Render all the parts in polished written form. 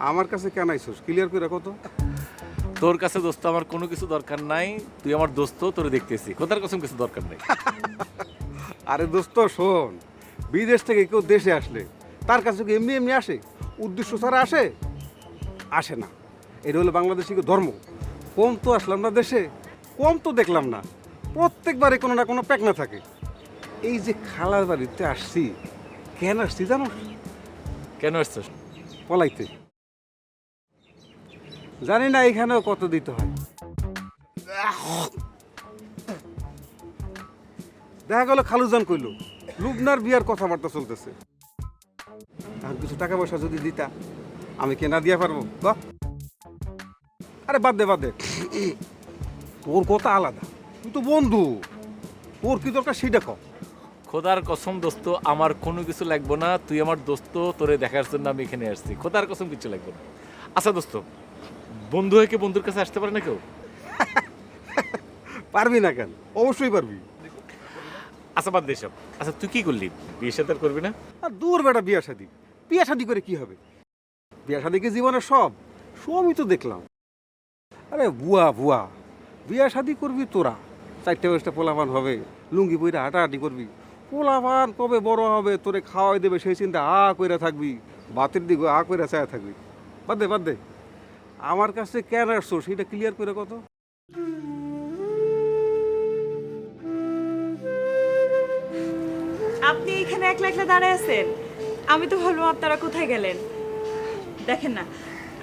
আমার কাছে কেন আইছস ক্লিয়ার করে রাখো তো। তোর কাছে দোস্ত আমার কোনো কিছু দরকার নাই, তুই আমার দোস্ত, তোরে দেখতেছি, খোদার কসম কিছু দরকার নাই। আরে দোস্ত শোন, বিদেশ থেকে কেউ দেশে আসলে তার কাছে কি এমনি এমনি আসে? উদ্দেশ্য ছাড়া আসে? আসে না। এটা হলো বাংলাদেশি ধর্ম। কম তো আসলাম না দেশে, কম তো দেখলাম না, প্রত্যেকবারে কোনো না কোনো প্যাকনা থাকে। এই যে খালার বাড়িতে আসছি, কেন আসছি জানো? কেন আসছিস? পলাইতে। জানি না এখানেও কত দিতে হয়। দেখা গেল খালুজান কইল লুবনার বিয়ার কথাবার্তা চলতেছে। এখন কিছু টাকা পয়সা যদি দিতা আমি কে না দিয়া পারবো ক? আরে বাদ দে বাদ দে, তোর কথা আলাদা, তুই তো বন্ধু, তোর কি দরকার সেটা ক। খোদার কসম দোস্ত, আমার কোনো কিছু লাগবে না, তুই আমার দোস্ত, তোরে দেখার জন্য আমি এখানে আসছি, খোদার কসম কিছু লাগবে না। আচ্ছা দোস্ত, বন্ধু হয়ে কি বন্ধুর কাছে আসতে পারে না কেউ? পারবি না কেন? অবশ্যই পারবি। আচ্ছা বাদ দে সব। আচ্ছা তুই কি করলি, বিয়ে সাথে আর করবি না? আর দূর বেটা বিয়া শাদি, বিয়া শাদি করে কি হবে? বিয়া শাদি কি জীবনের সব? সবই তো দেখলাম। আরে বুয়া বুয়া, বিয়া শাদি করবি তোরা, 4-5টা পোলাপান হবে, লুঙ্গি পইরা হাঁটাহাঁটি করবি, পোলাপান কবে বড় হবে তোরে খাওয়াই দেবে সেই চিন্তা কইরা থাকবি, বাতের দিকে কইরা চায়া থাকবি। বাদ দে বাদ দে, আমার কাছে কেন আসছো সেটা ক্লিয়ার করে কত। আপনি এখানে একলা একলা দাঁড়ায় আছেন, আমি তো ভাবলাম আপনারা কোথায় গেলেন। দেখেন না,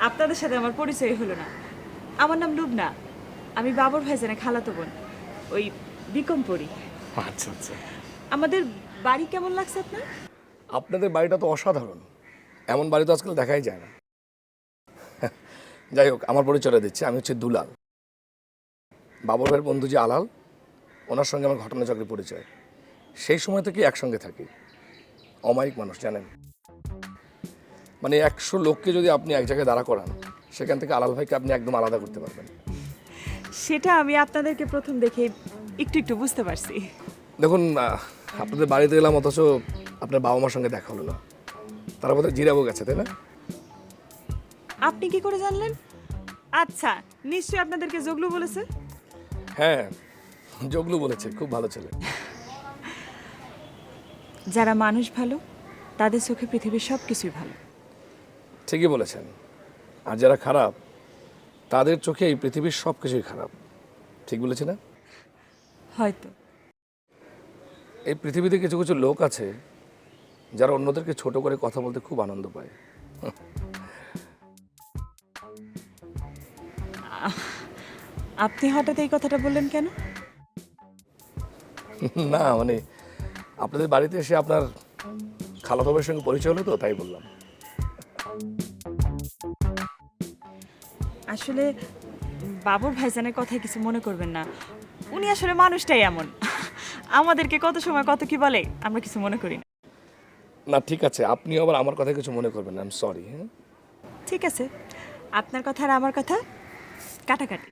আপনাদের সাথে আমার পরিচয় হলো না। আমার নাম লুবনা, আমি বাবর ভাইজানের খালাতো বোন, ওই বিকম পড়ি। আচ্ছা আচ্ছা। আমাদের বাড়ি কেমন লাগছে আপনার? আপনাদের বাড়িটা তো অসাধারণ, এমন বাড়ি তো আজকাল দেখাই যায় না। যাই হোক, আমার পরিচয় দিচ্ছি, আমি হচ্ছে দুলাল, বাবর ভাইয়ের বন্ধু যে আলাল, ওনার সঙ্গে আমার ঘটনাচক্রে পরিচয়। সেই সময় থেকে একসঙ্গে থাকি। অমায়িক মানুষ জানেন, মানে 100 লোককে যদি আপনি এক জায়গায় দাঁড়া করান, সেখান থেকে আলাল ভাইকে আপনি একদম আলাদা করতে পারবেন। সেটা আমি আপনাদেরকে প্রথম দেখে একটু একটু বুঝতে পারছি। দেখুন, আপনাদের বাড়িতে এলাম অথচ আপনার বাবা মার সঙ্গে দেখা হলো না, তারা বোধহয় জিরাবো গেছে, তাই না? আপনি কি করে জানলেন? আচ্ছা, নিশ্চয়ই আপনাদেরকে জগলু বলেছে। হ্যাঁ, জগলু বলেছে, খুব ভালো ছেলে। যারা মানুষ ভালো, তাদের চোখে পৃথিবীর সব কিছুই ভালো। ঠিকই বলেছেন, আর যারা খারাপ, তাদের চোখে এই পৃথিবীর সব কিছুই খারাপ। ঠিক বলেছি না? হয়তো। এই পৃথিবীতে কিছু কিছু লোক আছে যারা অন্যদেরকে ছোট করে কথা বলতে খুব আনন্দ পায়। আপনি হঠাৎ এই কথাটা বললেন কেন? না মানে, আপনাদের বাড়িতে এসে আপনার খালাতো ভাইয়ের সঙ্গে পরিচয় হলো তো, তাই বললাম। আসলে বাবুর ভাইজানের কথায় কিছু মনে করবেন না, উনি আসলে মানুষটাই এমন, আমাদেরকে কত সময় কত কি বলে, আমরা কিছু মনে করি না। না ঠিক আছে, আপনি আবার আমার কথা কিছু মনে করবেন না, আই এম সরি। হ্যাঁ, ঠিক আছে, আপনার কথা আর আমার কথা কাটাকাটি।